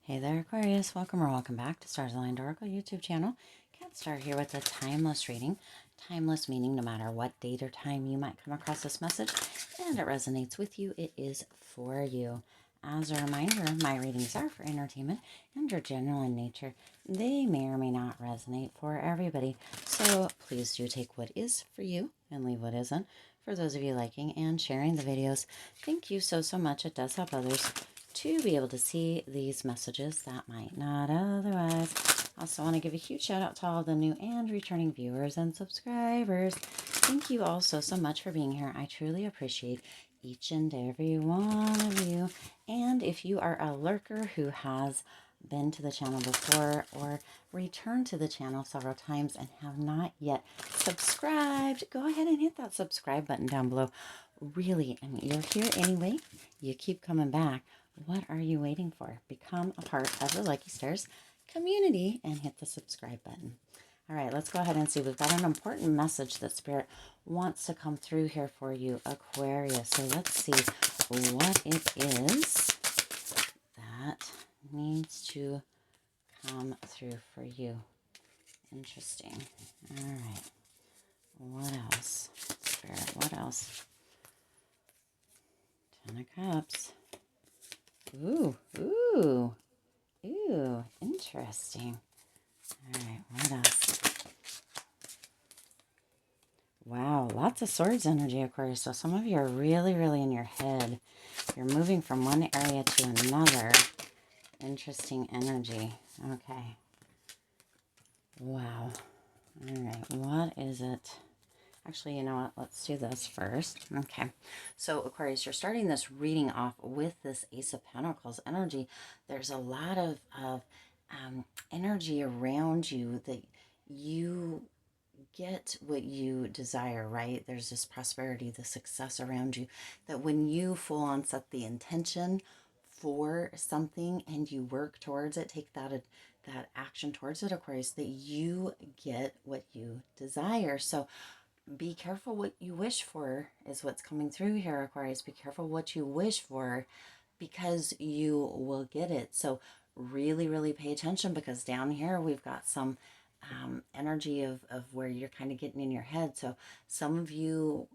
Hey there, Aquarius. Welcome or welcome back to Stars Aligned Oracle YouTube channel. Cat Star here with a timeless reading. Timeless meaning no matter what date or time you might come across this message and it resonates with you, it is for you. As a reminder, my readings are for entertainment and are general in nature. They may or may not resonate for everybody. So please do take what is for you and leave what isn't. For those of you liking and sharing the videos, thank you so much. It does help others to be able to see these messages that might not otherwise. Also want to give a huge shout out to all the new and returning viewers and subscribers. Thank you all so much for being here. I truly appreciate each and every one of you. And if you are a lurker who has been to the channel before or returned to the channel several times and have not yet subscribed, go ahead and hit that subscribe button down below. Really, I mean, you're here anyway. You keep coming back. What are you waiting for? Become a part of the Lucky Stars community and hit the subscribe button. All right, let's go ahead and see. We've got an important message that Spirit wants to come through here for you, Aquarius. So let's see what it is that needs to come through for you. Interesting. All right. What else? Spirit, what else? Ten of Cups. Ooh, ooh, ooh, interesting. All right, what else? Wow, lots of swords energy, Aquarius. So some of you are really in your head. You're moving from one area to another. Interesting energy. Okay. Wow. All right, what is it? Actually, you know what? Let's do this first. Okay. So, Aquarius, you're starting this reading off with this Ace of Pentacles energy. There's a lot of energy around you that you get what you desire, right? There's this prosperity, the success around you, that when you full on set the intention for something and you work towards it, take that action towards it, Aquarius, that you get what you desire. So be careful what you wish for is what's coming through here, Aquarius. Be careful what you wish for because you will get it. So really pay attention, because down here we've got some energy of where you're kind of getting in your head. So some of you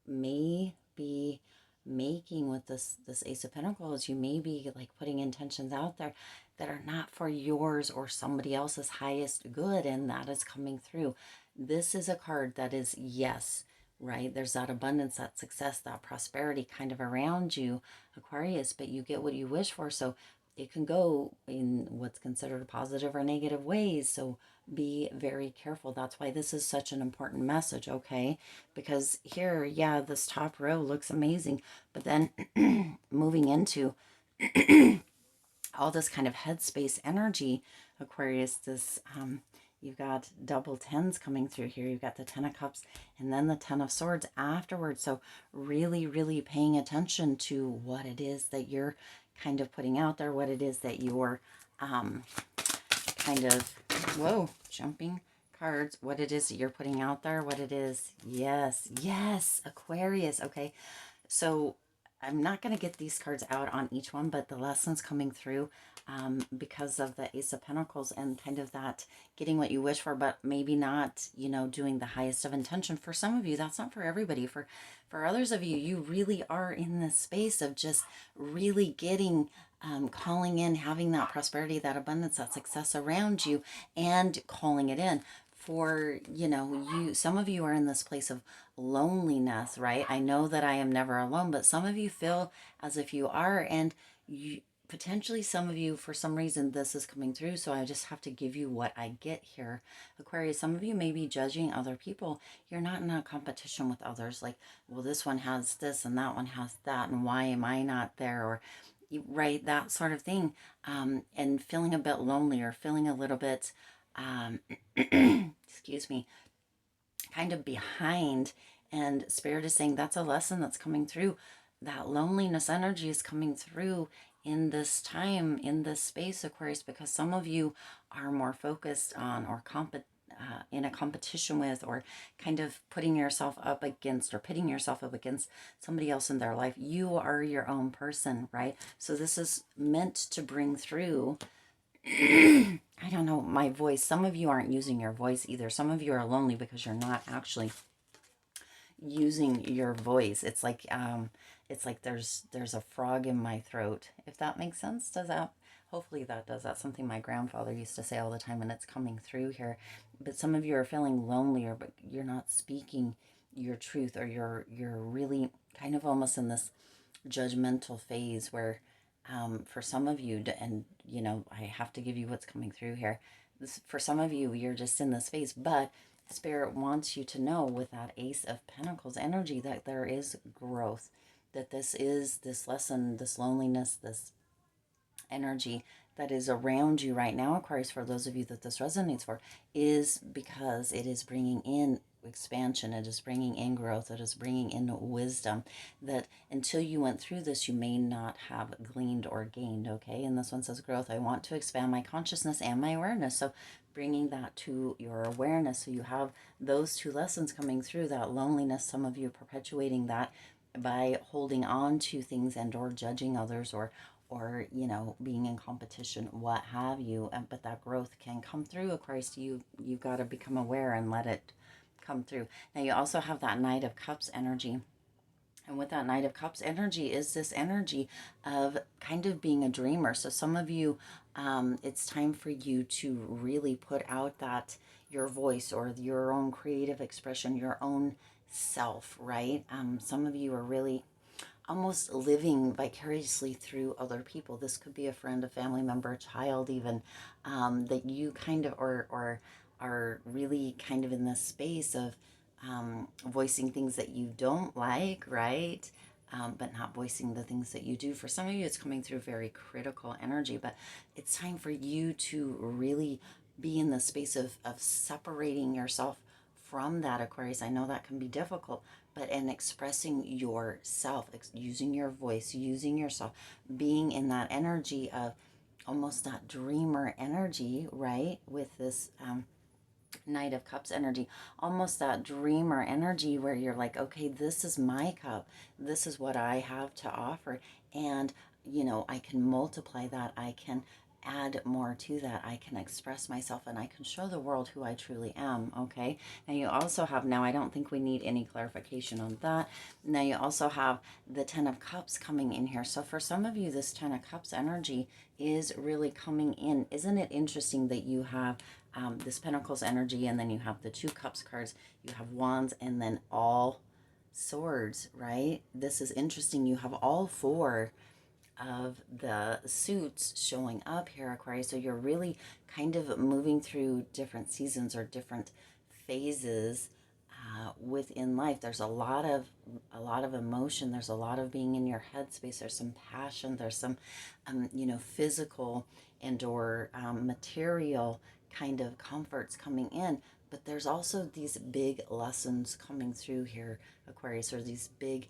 may be making with this Ace of Pentacles, you may be like putting intentions out there that are not for yours or somebody else's highest good, and that is coming through. This is a card that is yes, right? There's that abundance, that success, that prosperity kind of around you, Aquarius, but you get what you wish for. So it can go in what's considered positive or negative ways. So be very careful. That's why this is such an important message, okay? Because here, yeah, this top row looks amazing, but then moving into all this kind of headspace energy, Aquarius, this you've got double tens coming through here. You've got the Ten of Cups and then the Ten of Swords afterwards. So really paying attention to what it is that you're kind of putting out there, what it is that you're kind of, whoa, jumping cards, what it is that you're putting out there, what it is. Yes, Aquarius. Okay, so I'm not going to get these cards out on each one, but the lessons coming through because of the Ace of Pentacles and kind of that getting what you wish for, but maybe not, you know, doing the highest of intention. For some of you, that's not for everybody. For others of you, you really are in this space of just really getting, calling in, having that prosperity, that abundance, that success around you and calling it in. For, you know, some of you are in this place of loneliness, right? I know that I am never alone, but some of you feel as if you are, and you potentially, some of you, for some reason, this is coming through. So I just have to give you what I get here, Aquarius. Some of you may be judging other people. You're not in a competition with others. Like, well, this one has this and that one has that, and why am I not there? Or right, that sort of thing. And feeling a bit lonely, or feeling a little bit excuse me, kind of behind. And Spirit is saying that's a lesson that's coming through. That loneliness energy is coming through in this time, in this space, Aquarius, because some of you are more focused on or in a competition with, or kind of putting yourself up against, or pitting yourself up against somebody else in their life. You are your own person, right? So this is meant to bring through I don't know, my voice. Some of you aren't using your voice either. Some of you are lonely because you're not actually using your voice. It's like there's a frog in my throat. If that makes sense, does that? Hopefully that does. That's something my grandfather used to say all the time, and it's coming through here. But some of you are feeling lonelier, but you're not speaking your truth, or you're really kind of almost in this judgmental phase where, for some of you, and you know, I have to give you what's coming through here. For some of you, you're just in this phase, but Spirit wants you to know with that Ace of Pentacles energy that there is growth, that this lesson, this loneliness, this energy that is around you right now, Aquarius, for those of you that this resonates for, is because it is bringing in expansion, it is bringing in growth, it is bringing in wisdom that until you went through this, you may not have gleaned or gained, okay? And this one says growth. I want to expand my consciousness and my awareness. So bringing that to your awareness. So you have those two lessons coming through, that loneliness, some of you perpetuating that by holding on to things and or judging others, or you know, being in competition, what have you. But that growth can come through, Aquarius. You've got to become aware and let it come through. Now you also have that Knight of Cups energy, and with that Knight of Cups energy is this energy of kind of being a dreamer. So some of you, it's time for you to really put out that your voice or your own creative expression, your own self, right? Some of you are really almost living vicariously through other people. This could be a friend, a family member, a child, even, that you kind of, or are really kind of in this space of voicing things that you don't like, right? But not voicing the things that you do. For some of you, it's coming through very critical energy, but it's time for you to really be in the space of separating yourself from that, Aquarius. I know that can be difficult, but in expressing yourself, using your voice, using yourself, being in that energy of almost that dreamer energy, right? With this Knight of Cups energy, almost that dreamer energy where you're like, okay, this is my cup. This is what I have to offer. And, you know, I can multiply that. I can add more to that. I can express myself and I can show the world who I truly am. Okay. Now you also have, now I don't think we need any clarification on that. Now you also have the Ten of Cups coming in here. So for some of you, this Ten of Cups energy is really coming in. Isn't it interesting that you have this Pentacles energy, and then you have the Two Cups cards, you have Wands, and then all Swords, right? This is interesting. You have all four of the suits showing up here, Aquarius. So you're really kind of moving through different seasons or different phases within life. There's a lot of emotion. There's a lot of being in your headspace. There's some passion. There's some, you know, physical and or material kind of comforts coming in. But there's also these big lessons coming through here, Aquarius, or these big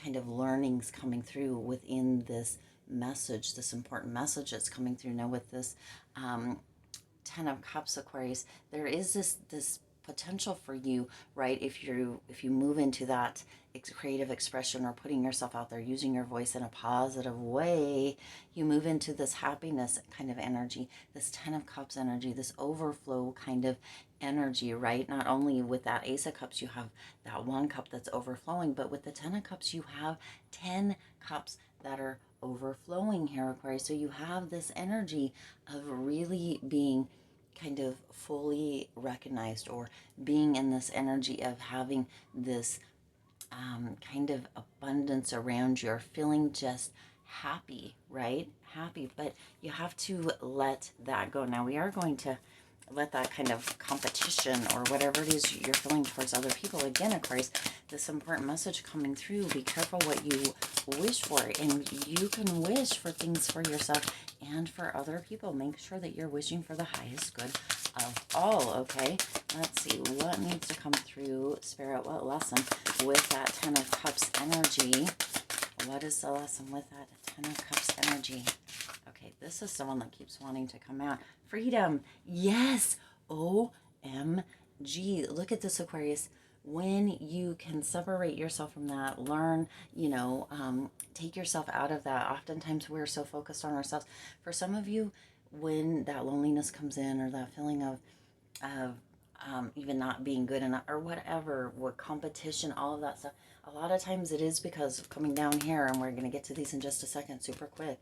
kind of learnings coming through within this message, this important message that's coming through now with this Ten of Cups, Aquarius. There is this potential for you, right? If you move into that creative expression or putting yourself out there, using your voice in a positive way, you move into this happiness kind of energy, this Ten of Cups energy, this overflow kind of energy, right? Not only with that Ace of Cups, you have that one cup that's overflowing, but with the Ten of Cups, you have 10 cups that are overflowing here, Aquarius. So you have this energy of really being kind of fully recognized, or being in this energy of having this kind of abundance around you, or feeling just happy, right? Happy, but you have to let that go. Now, we are going to let that kind of competition or whatever it is you're feeling towards other people. Again, Aquarius, this important message coming through. Be careful what you wish for, and you can wish for things for yourself and for other people. Make sure that you're wishing for the highest good of all, okay? Let's see what needs to come through, Spirit. What lesson with that Ten of Cups energy? What is the lesson with that Ten of Cups energy? Okay, this is someone that keeps wanting to come out. Freedom. Yes. OMG. Look at this, Aquarius. When you can separate yourself from that, learn, you know, take yourself out of that. Oftentimes we're so focused on ourselves. For some of you, when that loneliness comes in, or that feeling of even not being good enough, or whatever, what competition, all of that stuff. A lot of times it is because of coming down here, and we're going to get to these in just a second, super quick,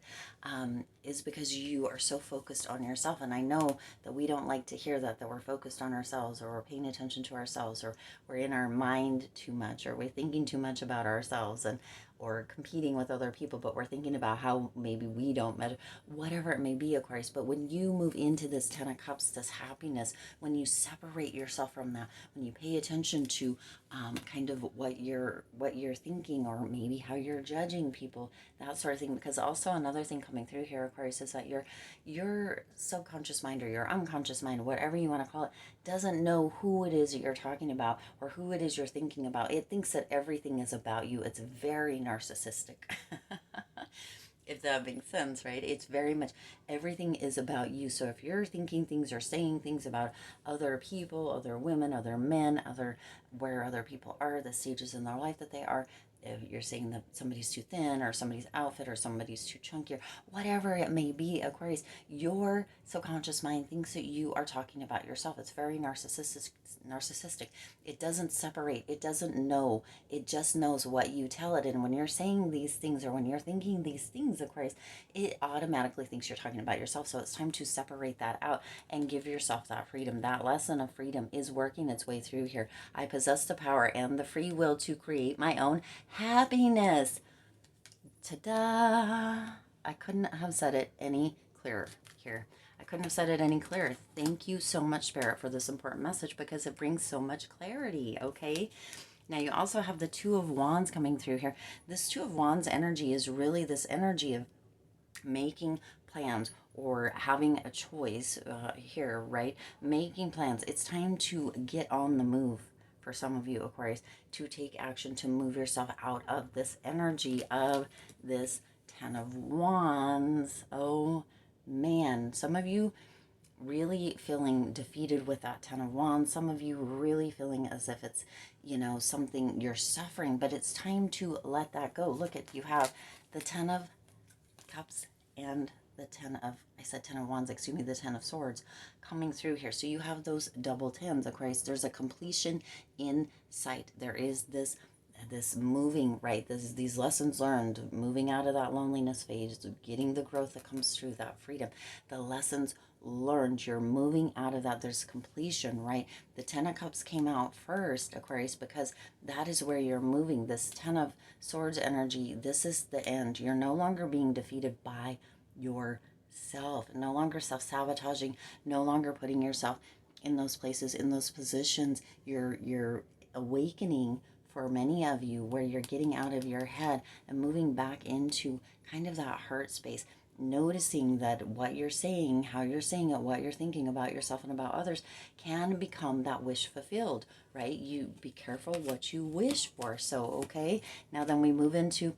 is because you are so focused on yourself. And I know that we don't like to hear that we're focused on ourselves, or we're paying attention to ourselves, or we're in our mind too much, or we're thinking too much about ourselves, and or competing with other people, but we're thinking about how maybe we don't measure, whatever it may be, Aquarius. But when you move into this Ten of Cups, this happiness, when you separate yourself from that, when you pay attention to kind of what you're thinking, or maybe how you're judging people, that sort of thing. Because also another thing coming through here, Aquarius, is that your subconscious mind, or your unconscious mind, whatever you want to call it, doesn't know who it is that you're talking about, or who it is you're thinking about. It thinks that everything is about you. It's very narcissistic. If that makes sense, right? It's very much everything is about you. So if you're thinking things or saying things about other people, other women, other men, where other people are, the stages in their life that they are, if you're saying that somebody's too thin, or somebody's outfit, or somebody's too chunky, or whatever it may be, Aquarius, your subconscious mind thinks that you are talking about yourself. It's very narcissistic. It doesn't separate. It doesn't know. It just knows what you tell it. And when you're saying these things, or when you're thinking these things, Aquarius, it automatically thinks you're talking about yourself. So it's time to separate that out and give yourself that freedom. That lesson of freedom is working its way through here. I possess the power and the free will to create my own happiness. Ta-da! I couldn't have said it any clearer here. I couldn't have said it any clearer. Thank you so much, Spirit, for this important message, because it brings so much clarity, okay? Now you also have the Two of Wands coming through here. This Two of Wands energy is really this energy of making plans, or having a choice here, right? Making plans. It's time to get on the move for some of you, Aquarius, to take action, to move yourself out of this energy of this Ten of Wands. Oh man, some of you really feeling defeated with that Ten of Wands. Some of you really feeling as if it's, something you're suffering, but it's time to let that go. Look at, you have the Ten of Cups and the I said Ten of Wands, excuse me, the Ten of Swords coming through here. So you have those double tens, Aquarius. There's a completion in sight. There is this moving, right? These lessons learned, moving out of that loneliness phase, getting the growth that comes through that freedom. The lessons learned, you're moving out of that. There's completion, right? The Ten of Cups came out first, Aquarius, because that is where you're moving. This Ten of Swords energy, this is the end. You're no longer being defeated by yourself, no longer self-sabotaging, no longer putting yourself in those places, in those positions. You're awakening, for many of you, where you're getting out of your head and moving back into kind of that heart space, noticing that what you're saying, how you're saying it, what you're thinking about yourself and about others can become that wish fulfilled, right? You be careful what you wish for. So, okay, now then we move into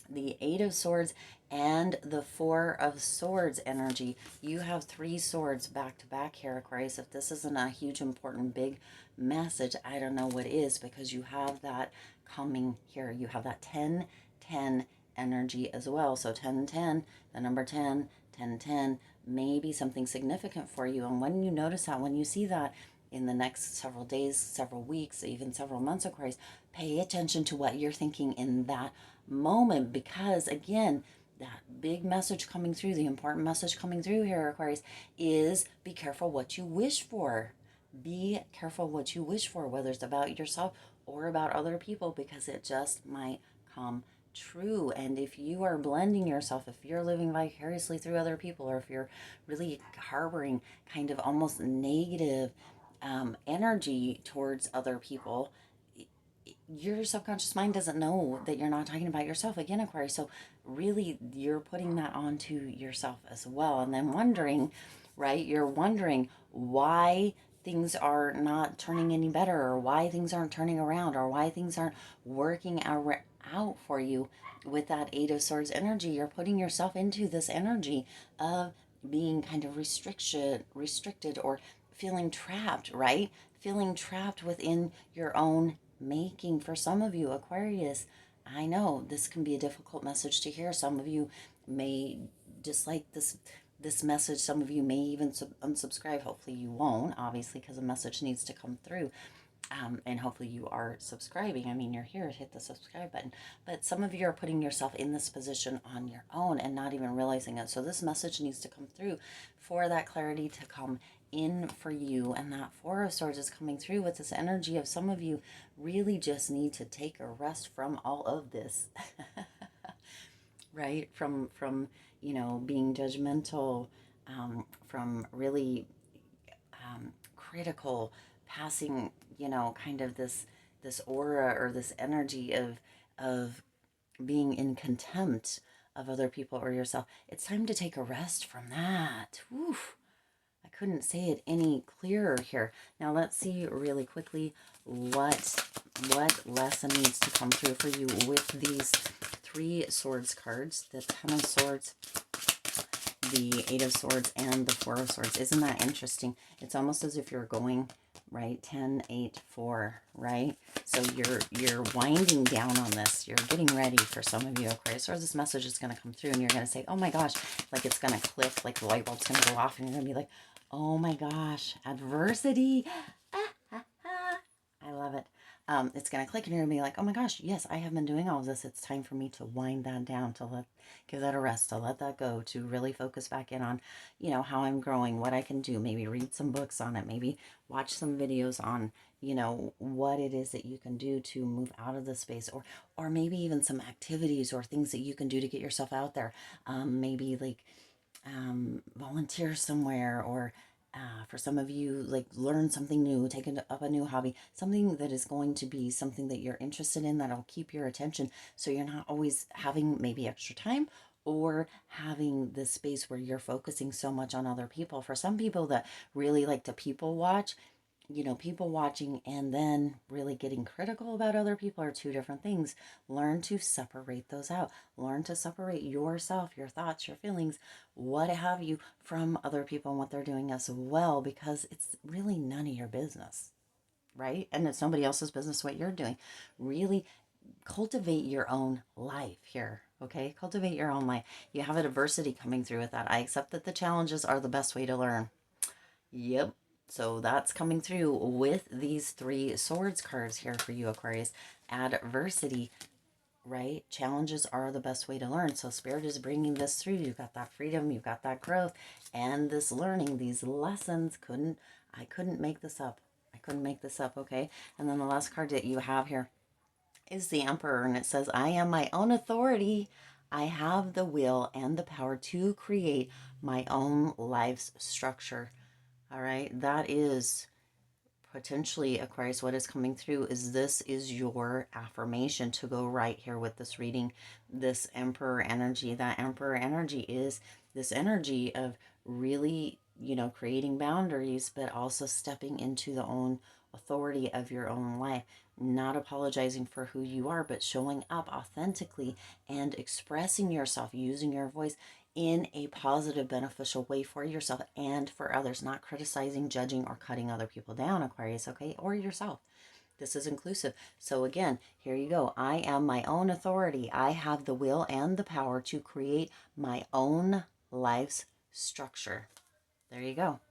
the Eight of Swords and the Four of Swords energy. You have three swords back to back here, Aquarius. If this isn't a huge, important, big message, I don't know what is, because you have that coming here. You have that 10-10 energy as well. So 10-10, the number 10, 10-10, may be something significant for you. And when you notice that, when you see that in the next several days, several weeks, even several months, Aquarius, pay attention to what you're thinking in that moment, because again, that big message coming through, the important message coming through here, Aquarius, is be careful what you wish for. Be careful what you wish for, whether it's about yourself or about other people, because it just might come true. And if you are blending yourself, if you're living vicariously through other people, or if you're really harboring kind of almost negative energy towards other people, your subconscious mind doesn't know that you're not talking about yourself, again, Aquarius. So really, you're putting that onto yourself as well, and then wondering, right? You're wondering why things are not turning any better, or why things aren't turning around, or why things aren't working out for you. With that Eight of Swords energy, you're putting yourself into this energy of being kind of restricted, or feeling trapped, right? Feeling trapped within your own making. For some of you, Aquarius, I know this can be a difficult message to hear. Some of you may dislike this message, some of you may even unsubscribe. Hopefully you won't, obviously, because a message needs to come through. And hopefully you are subscribing. I mean, you're here, hit the subscribe button. But some of you are putting yourself in this position on your own and not even realizing it. So this message needs to come through for that clarity to come in for you. And that Four of Swords is coming through with this energy of some of you really just need to take a rest from all of this. Right? From being judgmental, from really critical, passing, kind of this aura or this energy of being in contempt of other people or yourself. It's time to take a rest from that. Oof. I couldn't say it any clearer here. Now let's see really quickly what lesson needs to come through for you with these Three Swords cards, the Ten of Swords, the Eight of Swords, and the Four of Swords. Isn't that interesting? It's almost as if you're going, right, 10, 8, 4, right? So you're winding down on this. You're getting ready for some of you, Aquarius, or this message is going to come through and you're going to say, oh my gosh, like it's going to click, like the light bulb's going to go off and you're going to be like, oh my gosh, adversity. I love it. It's going to click and you're going to be like, oh my gosh, yes, I have been doing all of this. It's time for me to wind that down, to give that a rest, to let that go, to really focus back in on, how I'm growing, what I can do, maybe read some books on it, maybe watch some videos on, what it is that you can do to move out of the space, or maybe even some activities or things that you can do to get yourself out there. Maybe like volunteer somewhere, or for some of you, like learn something new, take up a new hobby, something that is going to be something that you're interested in, that'll keep your attention, so you're not always having maybe extra time or having this space where you're focusing so much on other people. For some people that really like to people watch, people watching and then really getting critical about other people are two different things. Learn to separate those out. Learn to separate yourself, your thoughts, your feelings, what have you, from other people and what they're doing as well, because it's really none of your business, right? And it's nobody else's business what you're doing. Really cultivate your own life here, okay? Cultivate your own life. You have adversity coming through with that. I accept that the challenges are the best way to learn. Yep. So that's coming through with these Three Swords cards here for you, Aquarius. Adversity, right? Challenges are the best way to learn. So Spirit is bringing this through. You've got that freedom, you've got that growth, and this learning, these lessons. I couldn't make this up. I couldn't make this up, okay? And then the last card that you have here is the Emperor, and it says, I am my own authority. I have the will and the power to create my own life's structure. All right, that is potentially, Aquarius, what is coming through is this is your affirmation to go right here with this reading, this Emperor energy. That Emperor energy is this energy of really, creating boundaries, but also stepping into the own authority of your own life, not apologizing for who you are, but showing up authentically and expressing yourself, using your voice in a positive, beneficial way for yourself and for others, not criticizing, judging, or cutting other people down, Aquarius, okay? Or yourself. This is inclusive. So again, here you go. I am my own authority. I have the will and the power to create my own life's structure. There you go.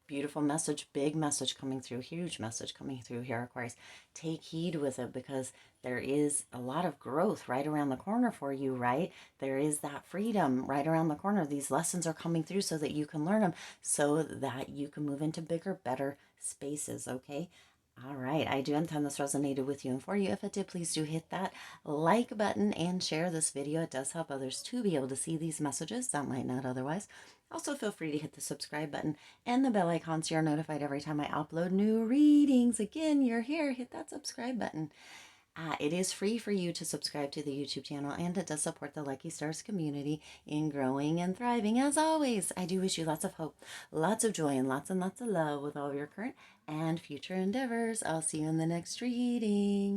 Beautiful message, big message coming through, huge message coming through here, Aquarius. Take heed with it, because there is a lot of growth right around the corner for you, right? There is that freedom right around the corner. These lessons are coming through so that you can learn them, so that you can move into bigger, better spaces, okay? All right, I do intend this resonated with you and for you. If it did, please do hit that like button and share this video. It does help others to be able to see these messages that might not otherwise. Also, feel free to hit the subscribe button and the bell icon so you're notified every time I upload new readings. Again, you're here, hit that subscribe button. It is free for you to subscribe to the YouTube channel, and it does support the Lucky Stars community in growing and thriving. As always, I do wish you lots of hope, lots of joy, and lots of love with all of your current and future endeavors. I'll see you in the next reading.